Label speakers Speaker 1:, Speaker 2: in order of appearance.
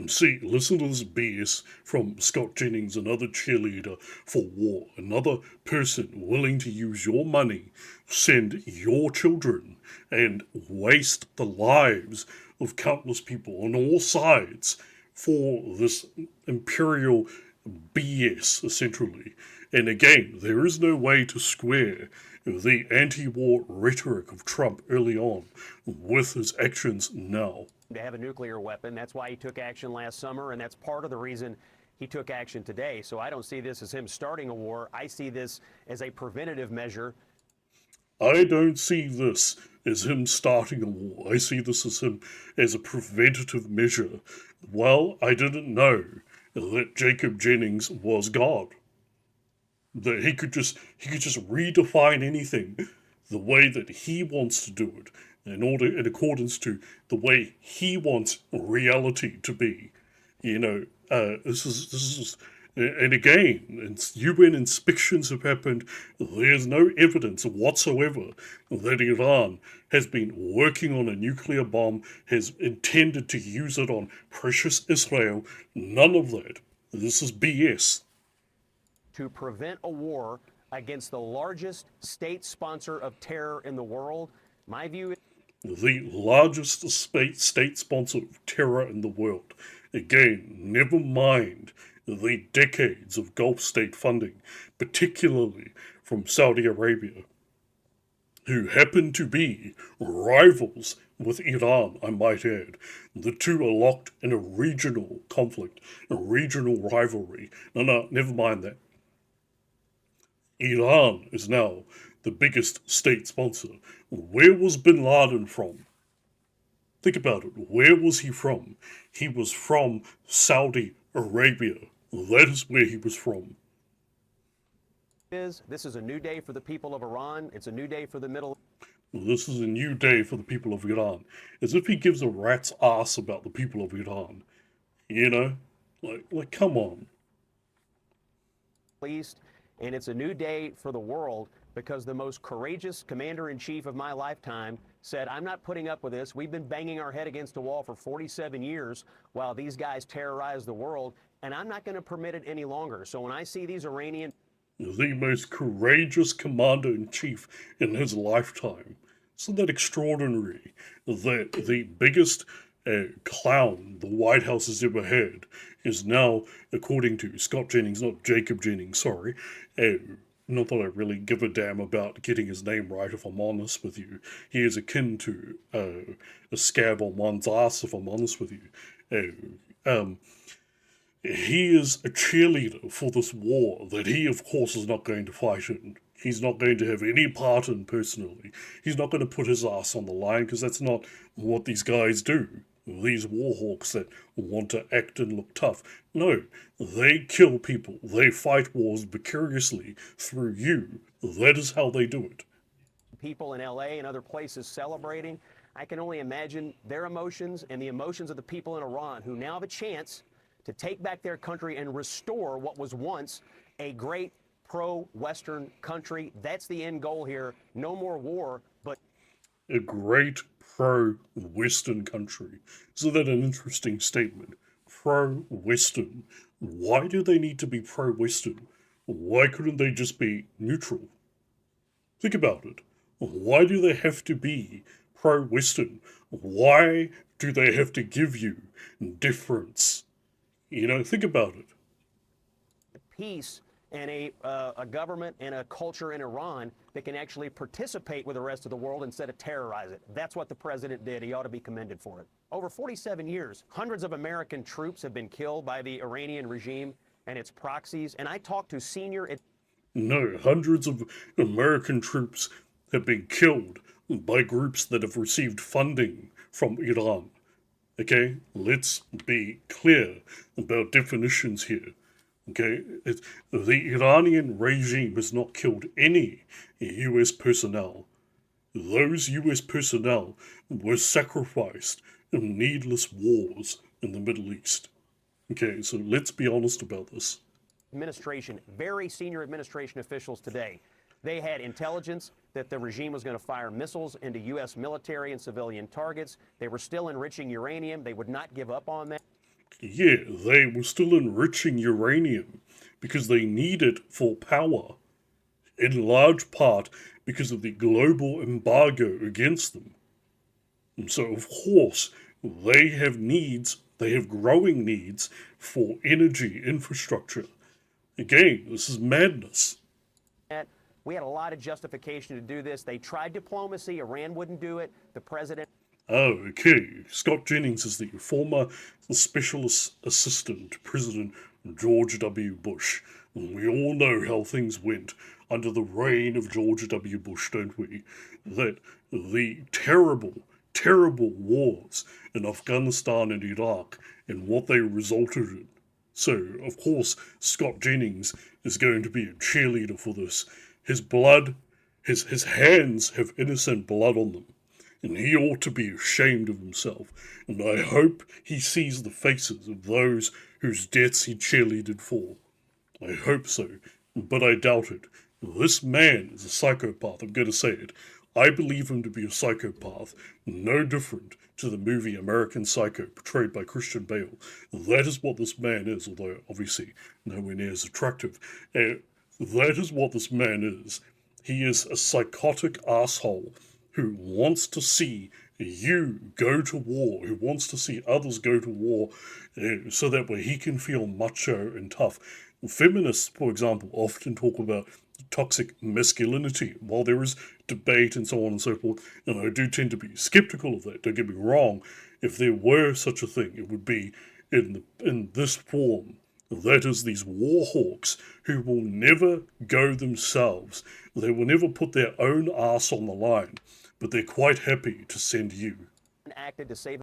Speaker 1: See, listen to this BS from Scott Jennings, another cheerleader for war, another person willing to use your money, send your children, and waste the lives of countless people on all sides for this imperial BS, essentially. And again, there is no way to square the anti war rhetoric of Trump early on with his actions now.
Speaker 2: To have a nuclear weapon. That's why he took action last summer, and that's part of the reason he took action today. So I don't see this as him starting a war. I see this as a preventative measure.
Speaker 1: I don't see this as him starting a war. I see this as him as a preventative measure. Well, I didn't know that Jacob Jennings was God. That he could just redefine anything the way that he wants to do it in accordance to the way he wants reality to be. This is and again, UN inspections have happened. There's no evidence whatsoever that Iran has been working on a nuclear bomb, has intended to use it on precious Israel. None of that. This is BS.
Speaker 2: To prevent a war against the largest state sponsor of terror in the world, my view is
Speaker 1: the largest state sponsor of terror in the world. Again, never mind the decades of Gulf state funding, particularly from Saudi Arabia, who happen to be rivals with Iran, I might add. The two are locked in a regional conflict, a regional rivalry. No, never mind that. Iran is now the biggest state sponsor. Where was bin Laden from? Think about it. Where was he from? He was from Saudi Arabia. That is where he was from.
Speaker 2: this is a new day for the people of Iran. It's a new day for the Middle
Speaker 1: This is a new day for the people of Iran. As if he gives a rat's ass about the people of Iran. You know? Like come on.
Speaker 2: East, and it's a new day for the world because the most courageous commander-in-chief of my lifetime said, I'm not putting up with this. We've been banging our head against a wall for 47 years while these guys terrorize the world, and I'm not going to permit it any longer. So when I see these Iranian
Speaker 1: The most courageous commander in chief in his lifetime. Isn't that extraordinary? That the biggest clown the White House has ever had is now, according to Scott Jennings, not Jacob Jennings, sorry, not that I really give a damn about getting his name right, if I'm honest with you. He is akin to a scab on one's ass, if I'm honest with you. He is a cheerleader for this war that he, of course, is not going to fight in. He's not going to have any part in personally. He's not going to put his ass on the line because that's not what these guys do. These warhawks that want to act and look tough. No, they kill people. They fight wars vicariously through you. That is how they do it.
Speaker 2: people in LA and other places celebrating, I can only imagine their emotions and the emotions of the people in Iran who now have a chance to take back their country and restore what was once a great pro-Western country. That's the end goal here. No more war, but
Speaker 1: A great pro-Western country. Isn't that an interesting statement? Pro-Western. Why do they need to be pro-Western? Why couldn't they just be neutral? Think about it. Why do they have to be pro-Western? Why do they have to give you deference? Think about it.
Speaker 2: peace and a government and a culture in Iran that can actually participate with the rest of the world instead of terrorize it. That's what the president did. He ought to be commended for it. Over 47 years, hundreds of American troops have been killed by the Iranian regime and its proxies. And I talked to senior.
Speaker 1: No, hundreds of American troops have been killed by groups that have received funding from Iran. Okay, let's be clear about definitions here. Okay, the Iranian regime has not killed any US personnel. Those US personnel were sacrificed in needless wars in the Middle East. Okay, so let's be honest about this.
Speaker 2: Administration, very senior administration officials today. They had intelligence that the regime was going to fire missiles into U.S. military and civilian targets. They were still enriching uranium. They would not give up on that.
Speaker 1: Yeah, they were still enriching uranium because they need it for power, in large part because of the global embargo against them. And so, of course, they have needs, they have growing needs for energy infrastructure. Again, this is madness.
Speaker 2: We had a lot of justification to do this. They tried diplomacy. Iran wouldn't do it. The president.
Speaker 1: Oh, okay. Scott Jennings is the former special assistant to President George W. Bush. And we all know how things went under the reign of George W. Bush, don't we? That the terrible, terrible wars in Afghanistan and Iraq and what they resulted in. So, of course, Scott Jennings is going to be a cheerleader for this. His blood, his hands have innocent blood on them, and he ought to be ashamed of himself. And I hope he sees the faces of those whose deaths he cheerleaded for. I hope so, but I doubt it. This man is a psychopath, I'm going to say it. I believe him to be a psychopath, no different to the movie American Psycho, portrayed by Christian Bale. That is what this man is, although obviously nowhere near as attractive. That is what this man is. He is a psychotic asshole who wants to see you go to war, who wants to see others go to war, so that way he can feel macho and tough. Feminists, for example, often talk about toxic masculinity while there is debate and so on and so forth, and I do tend to be skeptical of that, don't get me wrong. If there were such a thing, it would be in this form. That is, these war hawks who will never go themselves. They will never put their own ass on the line, but they're quite happy to send you.
Speaker 2: Acted to save